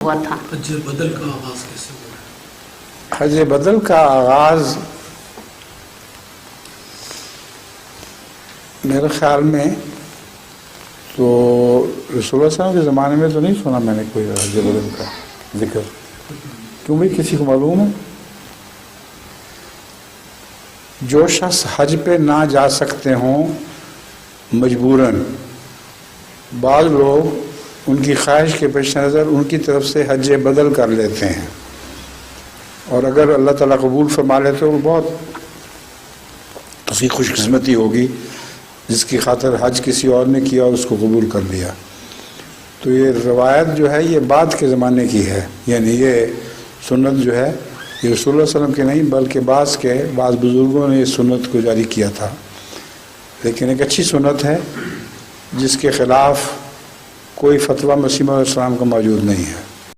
ہوا تھا۔ حج بدل کا آغاز کیسے ہوا؟ حج بدل کا آغاز میرے خیال میں تو رسول اللہ صلی اللہ علیہ وسلم کے زمانے میں تو نہیں سنا میں نے کوئی حج بدل کا ذکر، کیوں بھائی کسی کو معلوم ہے؟ جو شخص حج پہ نہ جا سکتے ہوں مجبوراً، بعض لوگ ان کی خواہش کے پیش نظر ان کی طرف سے حج بدل کر لیتے ہیں، اور اگر اللہ تعالیٰ قبول فرما لیتے تو بہت کسی خوش قسمتی ہوگی جس کی خاطر حج کسی اور نے کیا اور اس کو قبول کر لیا۔ تو یہ روایت جو ہے یہ بعد کے زمانے کی ہے، یعنی یہ سنت جو ہے یہ رسول اللہ صلی اللہ علیہ وسلم کی نہیں بلکہ بعض بزرگوں نے اس سنت کو جاری کیا تھا، لیکن ایک اچھی سنت ہے جس کے خلاف کوئی فتویٰ مسیح علیہ السلام کا موجود نہیں ہے۔